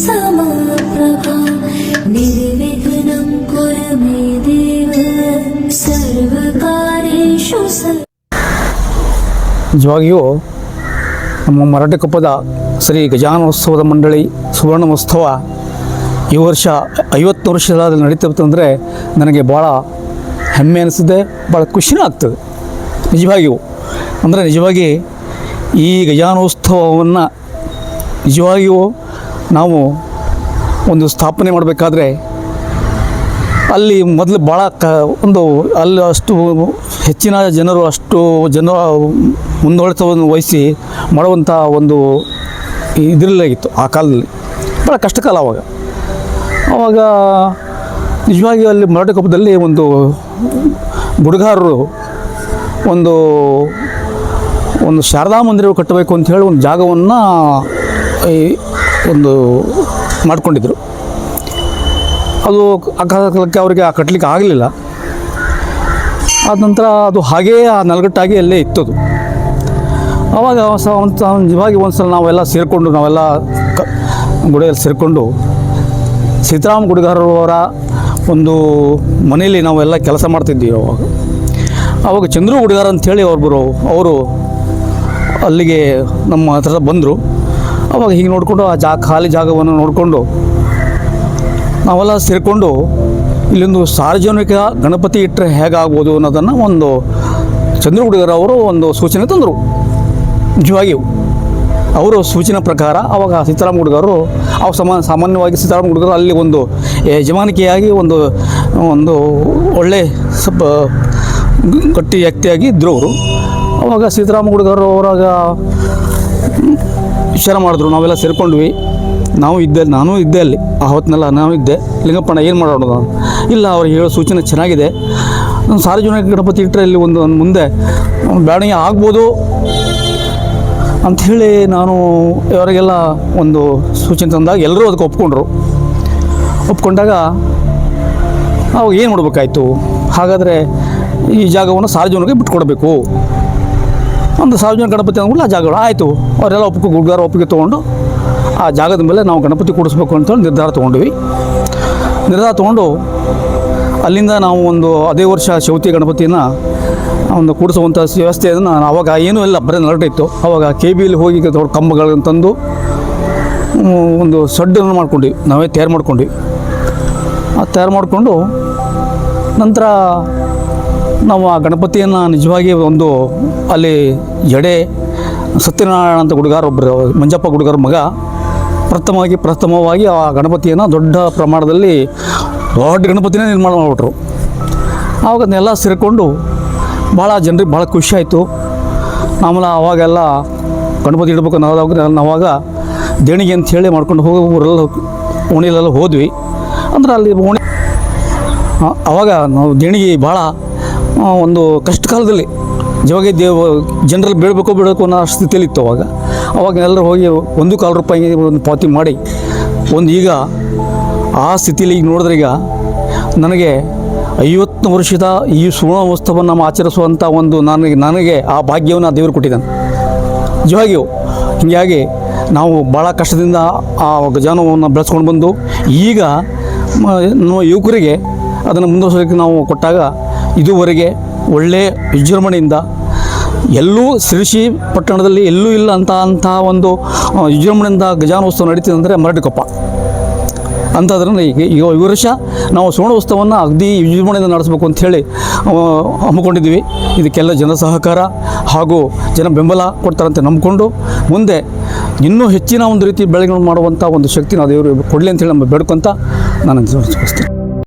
समाप्रभा निर्विघ्नं कुरु मे देव सर्वकार्येषु ನಿಜವಾಗಿಯೂ ನಮ್ಮ ಮರಟಕೊಪ್ಪದ ಶ್ರೀ ಗಜಾನೋತ್ಸವದ ಮಂಡಳಿ ಸುವರ್ಣ ಮಹೋತ್ಸವ ಈ ವರ್ಷ 50 ವರ್ಷದಲ್ಲಿ ನಡೀತಿರ್ತಂದರೆ ನನಗೆ ಭಾಳ ಹೆಮ್ಮೆ ಅನಿಸಿದೆ, ಭಾಳ ಖುಷಿನೂ ಆಗ್ತದೆ ನಿಜವಾಗಿಯೂ. ಅಂದರೆ ನಿಜವಾಗಿ ಈ ಗಜಾನೋತ್ಸವವನ್ನು ನಿಜವಾಗಿಯೂ ನಾವು ಒಂದು ಸ್ಥಾಪನೆ ಮಾಡಬೇಕಾದ್ರೆ ಅಲ್ಲಿ ಮೊದಲು ಭಾಳ ಅಲ್ಲಿ ಅಷ್ಟು ಹೆಚ್ಚಿನ ಜನರು ಮುಂದುವರಿತವನ್ನು ವಹಿಸಿ ಮಾಡುವಂಥ ಒಂದು ಇದರಲ್ಲಾಗಿತ್ತು ಆ ಕಾಲದಲ್ಲಿ. ಭಾಳ ಕಷ್ಟ ಕಾಲ ಆವಾಗ ನಿಜವಾಗಿ ಅಲ್ಲಿ ಮರಟಕೊಪ್ಪದಲ್ಲಿ ಒಂದು ಗುಡುಗಾರರು ಒಂದು ಶಾರದಾ ಮಂದಿರ ಕಟ್ಟಬೇಕು ಅಂತ ಹೇಳಿ ಒಂದು ಜಾಗವನ್ನು ಒಂದು ಮಾಡಿಕೊಂಡಿದ್ರು. ಅದು ಆ ಕಾಲಕ್ಕೆ ಅವರಿಗೆ ಕಟ್ಟಲಿಕ್ಕೆ ಆಗಲಿಲ್ಲ. ಆದ ನಂತರ ಅದು ಹಾಗೇ ಆ ನಲ್ಗಟ್ಟಾಗಿ ಅಲ್ಲೇ ಇತ್ತದು. ಆವಾಗ ನಿಜವಾಗಿ ಒಂದು ಸಲ ನಾವೆಲ್ಲ ಗುಡಿಯಲ್ಲಿ ಸೇರಿಕೊಂಡು ಸೀತಾರಾಮ ಗುಡಿಗಾರರವರ ಒಂದು ಮನೆಯಲ್ಲಿ ನಾವೆಲ್ಲ ಕೆಲಸ ಮಾಡ್ತಿದ್ದೀವಿ. ಆವಾಗ ಚಂದ್ರು ಗುಡಿಗಾರ ಅಂಥೇಳಿ ಅವರು ಅಲ್ಲಿಗೆ ನಮ್ಮ ಹತ್ರ ಬಂದರು. ಆವಾಗ ಹೀಗೆ ನೋಡಿಕೊಂಡು ಆ ಖಾಲಿ ಜಾಗವನ್ನು ನೋಡಿಕೊಂಡು ನಾವೆಲ್ಲ ಸೇರಿಕೊಂಡು ಇಲ್ಲೊಂದು ಸಾರ್ವಜನಿಕ ಗಣಪತಿ ಇಟ್ಟರೆ ಹೇಗಾಗ್ಬೋದು ಅನ್ನೋದನ್ನು ಒಂದು ಚಂದ್ರು ಗುಡಿಗಾರ ಅವರು ಒಂದು ಸೂಚನೆ ತಂದರು. ನಿಜವಾಗಿಯೂ ಅವರು ಸೂಚನೆ ಪ್ರಕಾರ ಆವಾಗ ಸೀತಾರಾಮ ಗುಡಿಗಾರರು ಸಾಮಾನ್ಯವಾಗಿ ಸೀತಾರಾಮ ಗುಡಿಗಾರರು ಅಲ್ಲಿ ಒಂದು ಯಜಮಾನಿಕೆಯಾಗಿ ಒಂದು ಒಳ್ಳೆ ಸ್ವಲ್ಪ ಗಟ್ಟಿ ವ್ಯಕ್ತಿಯಾಗಿ ಇದ್ದರು ಅವರು. ಆವಾಗ ಸೀತಾರಾಮ ಗುಡಿಗಾರರು ಅವರಾಗ ವಿಚಾರ ಮಾಡಿದ್ರು. ನಾವೆಲ್ಲ ಸೇರಿಕೊಂಡ್ವಿ. ನಾನು ಇದ್ದೆ ಅಲ್ಲಿ ಆ ಹೊತ್ತಿನೆಲ್ಲ ನಾವು ಇದ್ದೆ. ಲಿಂಗಪ್ಪಣ್ಣ ಏನು ಮಾಡೋಣ? ಇಲ್ಲ ಅವ್ರು ಹೇಳೋ ಸೂಚನೆ ಚೆನ್ನಾಗಿದೆ, ಸಾರ್ವಜನಿಕ ಗಣಪತಿ ಇಟ್ಟರೆ ಇಲ್ಲಿ ಒಂದು ಮುಂದೆ ಬೆಳವಣಿಗೆ ಆಗ್ಬೋದು ಅಂಥೇಳಿ ನಾನು ಇವರಿಗೆಲ್ಲ ಒಂದು ಸೂಚನೆ ತಂದಾಗ ಎಲ್ಲರೂ ಅದಕ್ಕೆ ಒಪ್ಕೊಂಡಾಗ ಅವಾಗ ಏನು ಮಾಡಬೇಕಾಯ್ತು? ಹಾಗಾದರೆ ಈ ಜಾಗವನ್ನು ಸಾರ್ವಜನಿಕರಿಗೆ ಬಿಟ್ಕೊಡ್ಬೇಕು ಒಂದು ಸಾರ್ವಜನಿಕ ಗಣಪತಿ ಅಂದ್ಬಿಟ್ಟು ಆ ಜಾಗಗಳು ಆಯಿತು. ಅವರೆಲ್ಲ ಗುಡ್ಗಾರ ಒಪ್ಪಿಗೆ ತೊಗೊಂಡು ಆ ಜಾಗದ ಮೇಲೆ ನಾವು ಗಣಪತಿ ಕೂಡಿಸ್ಬೇಕು ಅಂತೇಳಿ ನಿರ್ಧಾರ ತೊಗೊಂಡು ಅಲ್ಲಿಂದ ನಾವು ಅದೇ ವರ್ಷ ಚೌತಿ ಗಣಪತಿನ ಒಂದು ಕೂಡಿಸುವಂಥ ವ್ಯವಸ್ಥೆಯನ್ನು ಆವಾಗ ಏನೂ ಇಲ್ಲ, ಬರೀ ನರಟಿತ್ತು. ಆವಾಗ KBಯಲ್ಲಿ ಹೋಗಿ ದೊಡ್ಡ ಕಂಬಗಳನ್ನು ತಂದು ಒಂದು ಸಡ್ಡನ್ನು ಮಾಡ್ಕೊಂಡ್ವಿ, ನಾವೇ ತಯಾರು ಮಾಡಿಕೊಂಡು ನಂತರ ನಾವು ಆ ಗಣಪತಿಯನ್ನು ನಿಜವಾಗಿ ಅಲ್ಲಿ ಜಡೆ ಸತ್ಯನಾರಾಯಣ ಅಂತ ಗುಡಿಗಾರೊಬ್ಬರು, ಮಂಜಪ್ಪ ಗುಡಿಗಾರ ಮಗ ಪ್ರಥಮವಾಗಿ ಆ ಗಣಪತಿಯನ್ನು ದೊಡ್ಡ ಪ್ರಮಾಣದಲ್ಲಿ ದೊಡ್ಡ ಗಣಪತಿನೇ ನಿರ್ಮಾಣ ಮಾಡಿಬಿಟ್ರು. ಆವಾಗ ಅದನ್ನೆಲ್ಲ ಸೇರಿಕೊಂಡು ಭಾಳ ಜನರಿಗೆ ಭಾಳ ಖುಷಿ ಆಯಿತು. ಆಮೇಲೆ ಅವಾಗೆಲ್ಲ ಗಣಪತಿ ಇಡಬೇಕು ನಾವಾಗ ದೇಣಿಗೆ ಅಂಥೇಳಿ ಮಾಡ್ಕೊಂಡು ಹೋಗಿ ಊರೆಲ್ಲ ಓಣಿಲೆಲ್ಲ ಹೋದ್ವಿ. ಅಂದ್ರೆ ಅಲ್ಲಿ ಆವಾಗ ನಾವು ದೇಣಿಗೆ ಭಾಳ ಒಂದು ಕಷ್ಟ ಕಾಲದಲ್ಲಿ ಜವಾಗೆ ಜನರಲ್ಲಿ ಬೀಳಬೇಕು ಅನ್ನೋ ಸ್ಥಿತಿಯಲ್ಲಿ ಇತ್ತು. ಅವಾಗ ಎಲ್ಲರೂ ಹೋಗಿ ₹1 ಒಂದು ಪಾವತಿ ಮಾಡಿ ಈಗ ಆ ಸ್ಥಿತಿಯಲ್ಲಿ ಈಗ ನೋಡಿದ್ರೆ ಈಗ ನನಗೆ 50 ವರ್ಷದ ಈ ಸುವರ್ಣ ಮಹೋತ್ಸವವನ್ನು ನಾವು ಆಚರಿಸುವಂಥ ನನಗೆ ಆ ಭಾಗ್ಯವನ್ನು ದೇವರು ಕೊಟ್ಟಿದ್ದಾನೆ ನಿಜವಾಗಿಯೂ. ಹೀಗಾಗಿ ನಾವು ಭಾಳ ಕಷ್ಟದಿಂದ ಆ ಗಜಾನವನ್ನು ಬೆಳೆಸ್ಕೊಂಡು ಬಂದು ಈಗ ನಮ್ಮ ಯುವಕರಿಗೆ ಅದನ್ನು ಮುಂದುವರಿಸಲಿಕ್ಕೆ ನಾವು ಕೊಟ್ಟಾಗ ಇದುವರೆಗೆ ಒಳ್ಳೆಯ ವಿಜೃಂಭಣೆಯಿಂದ ಎಲ್ಲೂ ಶಿರಸಿ ಪಟ್ಟಣದಲ್ಲಿ ಎಲ್ಲೂ ಇಲ್ಲ ಅಂಥ ಒಂದು ವಿಜೃಂಭಣೆಯಿಂದ ಗಜಾನೋತ್ಸವ ನಡೀತಿದೆ ಅಂದರೆ ಮರಟಕೊಪ್ಪ ಅಂಥದ್ರಿಂದ ಈ ವರ್ಷ ನಾವು ಸುವರ್ಣೋತ್ಸವವನ್ನು ಅಗದಿ ವಿಜೃಂಭಣೆಯಿಂದ ನಡೆಸಬೇಕು ಅಂಥೇಳಿ ಹಮ್ಮಿಕೊಂಡಿದ್ದೀವಿ. ಇದಕ್ಕೆಲ್ಲ ಜನ ಸಹಕಾರ ಹಾಗೂ ಜನ ಬೆಂಬಲ ಕೊಡ್ತಾರಂತೆ ನಂಬಿಕೊಂಡು ಮುಂದೆ ಇನ್ನೂ ಹೆಚ್ಚಿನ ಒಂದು ರೀತಿ ಬೆಳವಣಿಗೆ ಮಾಡುವಂಥ ಒಂದು ಶಕ್ತಿ ನಾವು ದೇವರು ಕೊಡಲಿ ಅಂತೇಳಿ ನಮ್ಮ ಬೇಡ್ಕೊತ ನಾನು